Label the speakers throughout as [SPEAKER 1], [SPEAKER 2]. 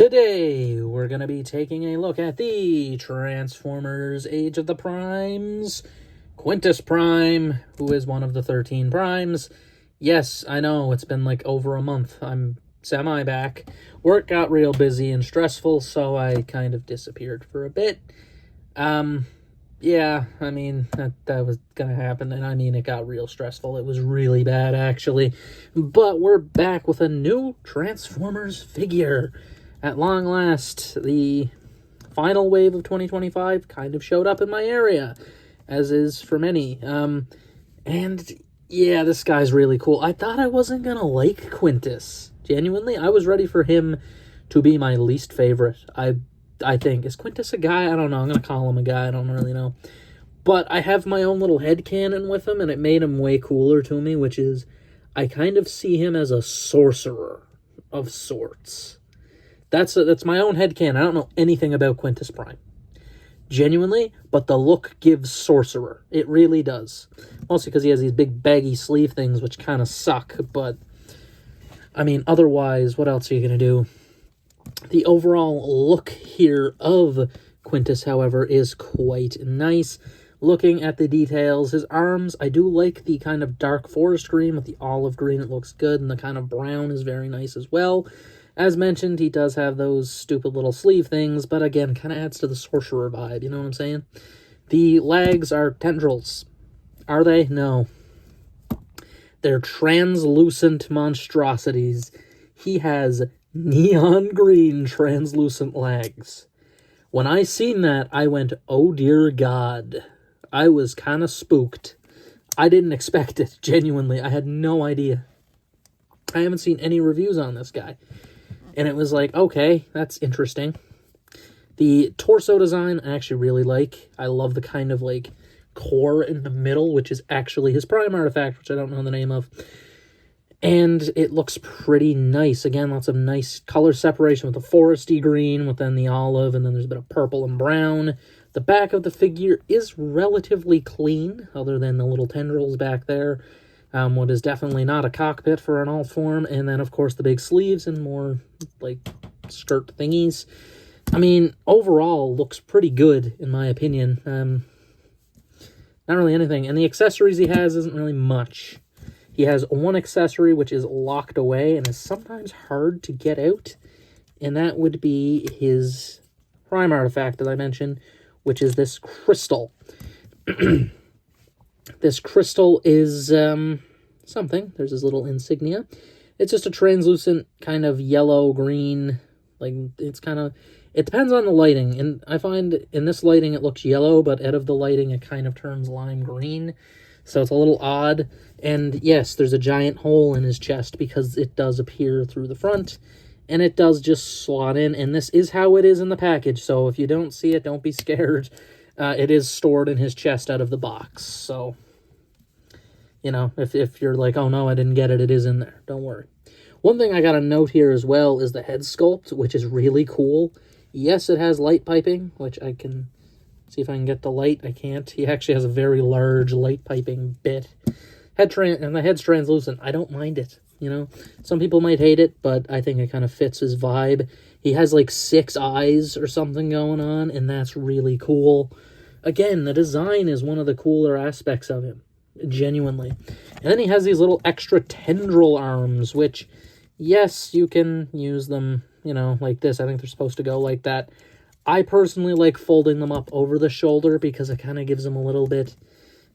[SPEAKER 1] Today, we're going to be taking a look at the Transformers Age of the Primes, Quintus Prime, who is one of the 13 Primes. Yes, I know, it's been like over a month. I'm semi-back. Work got real busy and stressful, so I kind of disappeared for a bit. Yeah, I mean, that was gonna happen, and I mean, it got real stressful. It was really bad, actually. But we're back with a new Transformers figure. At long last, the final wave of 2025 kind of showed up in my area, as is for many. And yeah, this guy's really cool. I thought I wasn't gonna like Quintus. Genuinely, I was ready for him to be my least favorite. I think. Is Quintus a guy? I don't know. I'm going to call him a guy. I don't really know. But I have my own little headcanon with him, and it made him way cooler to me, which is I kind of see him as a sorcerer of sorts. That's my own headcanon. I don't know anything about Quintus Prime. Genuinely, but the look gives sorcerer. It really does. Mostly because he has these big baggy sleeve things, which kind of suck. But, I mean, otherwise, what else are you going to do? The overall look here of Quintus, however, is quite nice. Looking at the details, his arms, I do like the kind of dark forest green with the olive green. It looks good, and the kind of brown is very nice as well. As mentioned, he does have those stupid little sleeve things, but again, kind of adds to the sorcerer vibe, you know what I'm saying? The legs are tendrils. Are they? No. They're translucent monstrosities. He has neon green translucent legs. When I seen that, I went, oh dear God. I was kind of spooked. I didn't expect it, genuinely. I had no idea. I haven't seen any reviews on this guy. And it was like, okay, that's interesting. The torso design I actually really like. I love the kind of like core in the middle, which is actually his prime artifact, which I don't know the name of. And it looks pretty nice. Again, lots of nice color separation with the foresty green, with then the olive, and then there's a bit of purple and brown. The back of the figure is relatively clean, other than the little tendrils back there. What is definitely not a cockpit for an alt form. And then, of course, the big sleeves and more, like, skirt thingies. I mean, overall, looks pretty good, in my opinion. Not really anything. And the accessories he has isn't really much. He has one accessory which is locked away and is sometimes hard to get out, and that would be his prime artifact that I mentioned, which is this crystal. This crystal is something. There's his little insignia. It's just a translucent kind of yellow-green, like it's kind of, it depends on the lighting, and I find in this lighting it looks yellow, but out of the lighting it kind of turns lime green. So it's a little odd. And yes, there's a giant hole in his chest because it does appear through the front. And it does just slot in. And this is how it is in the package. So if you don't see it, don't be scared. It is stored in his chest out of the box. So, you know, if you're like, oh no, I didn't get it, it is in there. Don't worry. One thing I got to note here as well is the head sculpt, which is really cool. Yes, it has light piping, which I can see if I can get the light. I can't. He actually has a very large light piping bit. And the head's translucent. I don't mind it, you know. Some people might hate it, but I think it kind of fits his vibe. He has like 6 eyes or something going on, and that's really cool. Again, the design is one of the cooler aspects of him, genuinely. And then he has these little extra tendril arms, which, yes, you can use them, you know, like this. I think they're supposed to go like that. I personally like folding them up over the shoulder because it kind of gives them a little bit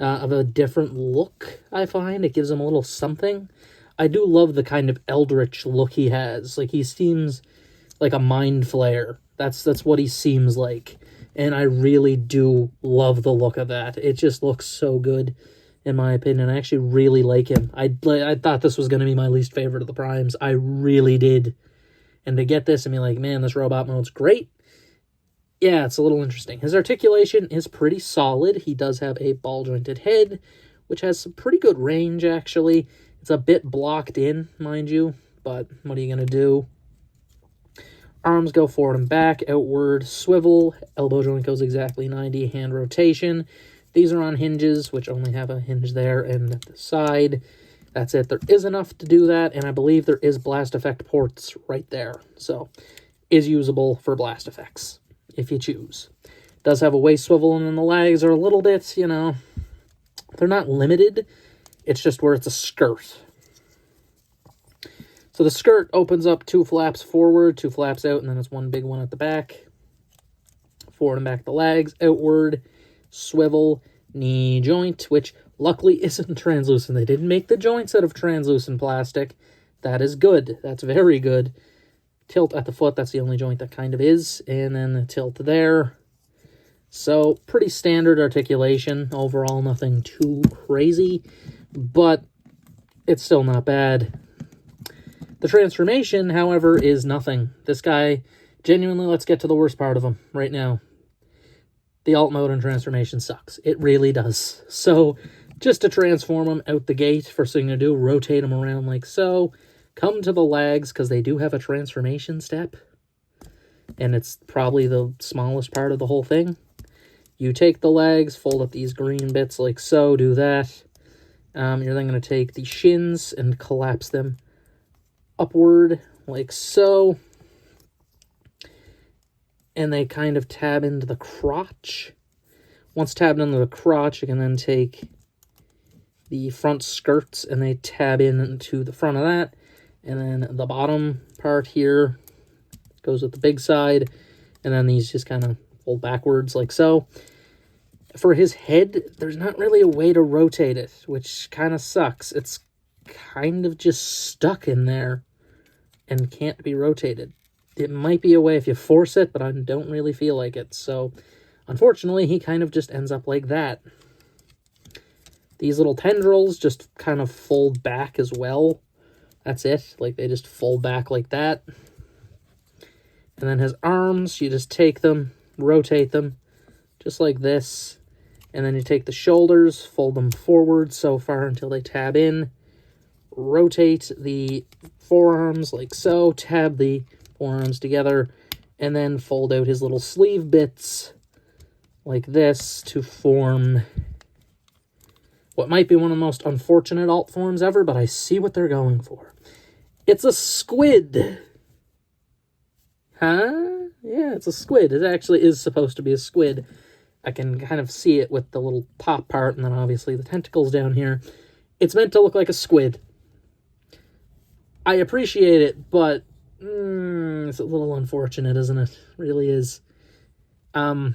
[SPEAKER 1] of a different look, I find. It gives them a little something. I do love the kind of eldritch look he has. Like, he seems like a mind flayer. That's what he seems like. And I really do love the look of that. It just looks so good, in my opinion. I actually really like him. I thought this was going to be my least favorite of the Primes. I really did. And to get this and be like, man, this robot mode's great. Yeah, it's a little interesting. His articulation is pretty solid. He does have a ball-jointed head, which has some pretty good range, actually. It's a bit blocked in, mind you, but what are you going to do? Arms go forward and back, outward, swivel. Elbow joint goes exactly 90, hand rotation. These are on hinges, which only have a hinge there and at the side. That's it. There is enough to do that, and I believe there is blast effect ports right there. So is usable for blast effects, if you choose. Does have a waist swivel, and then the legs are a little bit, you know, they're not limited. It's just where it's a skirt. So the skirt opens up 2 flaps forward, 2 flaps out, and then it's one big one at the back. Forward and back the legs, outward, swivel, knee joint, which luckily isn't translucent. They didn't make the joints out of translucent plastic. That is good. That's very good. Tilt at the foot, that's the only joint that kind of is. And then the tilt there. So, pretty standard articulation. Overall, nothing too crazy, but it's still not bad. The transformation, however, is nothing. This guy, genuinely, let's get to the worst part of him right now. The alt mode and transformation sucks. It really does. So, just to transform him out the gate, first thing to do, rotate him around like so. Come to the legs, because they do have a transformation step. And it's probably the smallest part of the whole thing. You take the legs, fold up these green bits like so, do that. You're then going to take the shins and collapse them upward like so. And they kind of tab into the crotch. Once tabbed into the crotch, you can then take the front skirts and they tab into the front of that. And then the bottom part here goes with the big side. And then these just kind of fold backwards like so. For his head, there's not really a way to rotate it, which kind of sucks. It's kind of just stuck in there and can't be rotated. It might be a way if you force it, but I don't really feel like it. So, unfortunately, he kind of just ends up like that. These little tendrils just kind of fold back as well. That's it. Like, they just fold back like that. And then his arms, you just take them, rotate them, just like this. And then you take the shoulders, fold them forward so far until they tab in. Rotate the forearms like so, tab the forearms together, and then fold out his little sleeve bits like this to form what might be one of the most unfortunate alt forms ever, but I see what they're going for. It's a squid. Huh? Yeah, it's a squid. It actually is supposed to be a squid. I can kind of see it with the little top part, and then obviously the tentacles down here. It's meant to look like a squid. I appreciate it, but it's a little unfortunate, isn't it? It really is. Yeah,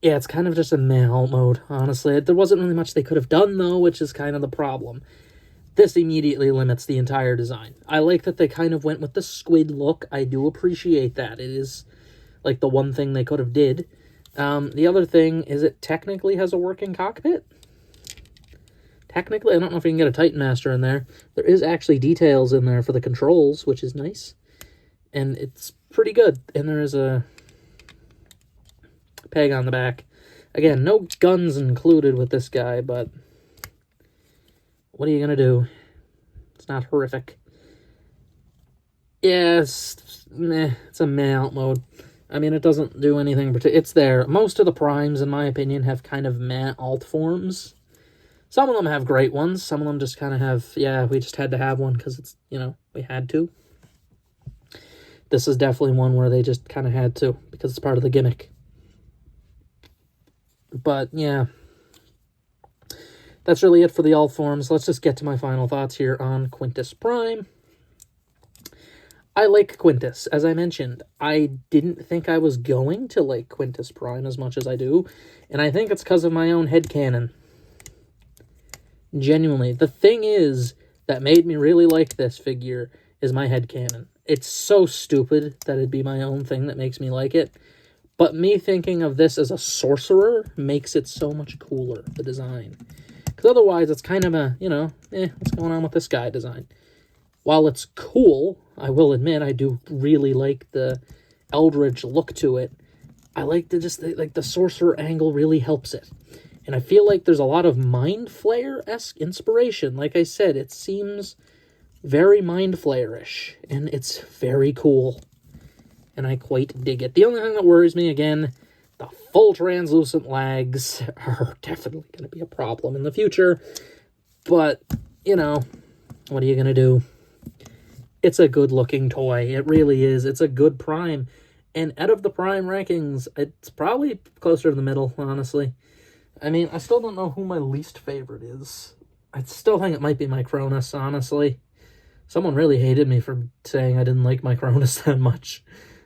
[SPEAKER 1] it's kind of just a meh alt mode, honestly. There wasn't really much they could have done, though, which is kind of the problem. This immediately limits the entire design. I like that they kind of went with the squid look. I do appreciate that. It is, like, the one thing they could have did. The other thing is it technically has a working cockpit. Technically, I don't know if you can get a Titan Master in there. There is actually details in there for the controls, which is nice. And it's pretty good. And there is a peg on the back. Again, no guns included with this guy, but what are you going to do? It's not horrific. Yeah, it's a meh alt mode. I mean, it doesn't do anything particular. It's there. Most of the primes, in my opinion, have kind of meh alt forms. Some of them have great ones. Some of them just kind of have, yeah, we just had to have one because it's, you know, we had to. This is definitely one where they just kind of had to because it's part of the gimmick. But, yeah. That's really it for the alt forms. Let's just get to my final thoughts here on Quintus Prime. I like Quintus, as I mentioned. I didn't think I was going to like Quintus Prime as much as I do, and I think it's because of my own headcanon. Genuinely. The thing is that made me really like this figure is my headcanon. It's so stupid that it'd be my own thing that makes me like it, but me thinking of this as a sorcerer makes it so much cooler, the design. Because otherwise it's kind of a, you know, what's going on with this guy design? While it's cool, I will admit, I do really like the Eldritch look to it. I like the sorcerer angle really helps it. And I feel like there's a lot of Mind Flayer-esque inspiration. Like I said, it seems very Mind Flayer-ish, and it's very cool. And I quite dig it. The only thing that worries me, again, the full translucent legs are definitely going to be a problem in the future. But, you know, what are you going to do? it's a good-looking toy. It really is. It's a good Prime. And out of the Prime rankings, it's probably closer to the middle, honestly. I mean, I still don't know who my least favorite is. I still think it might be my Cronus, honestly. Someone really hated me for saying I didn't like my Cronus that much.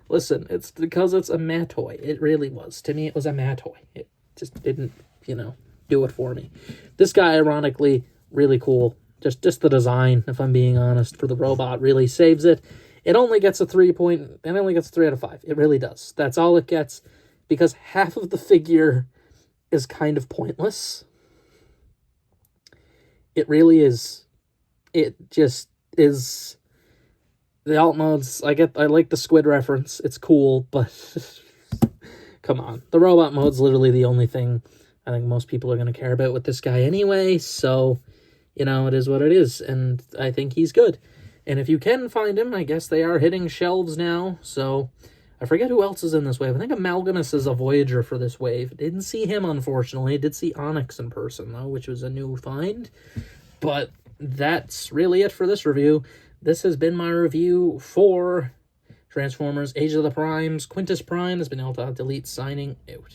[SPEAKER 1] Listen, it's because it's a meh toy. It really was. To me, it was a meh toy. It just didn't, do it for me. This guy, ironically, really cool. Just the design, if I'm being honest, for the robot really saves it. It only gets a 3 out of 5. It really does. That's all it gets, because half of the figure is kind of pointless. It really is. It just is. The alt modes, I like the squid reference. It's cool, but come on. The robot mode's literally the only thing I think most people are going to care about with this guy anyway, so, it is what it is, and I think he's good. And if you can find him, I guess they are hitting shelves now, so I forget who else is in this wave. I think Amalgamus is a Voyager for this wave. Didn't see him, unfortunately. Did see Onyx in person, though, which was a new find. But that's really it for this review. This has been my review for Transformers Age of the Primes. Quintus Prime has been Delete signing out.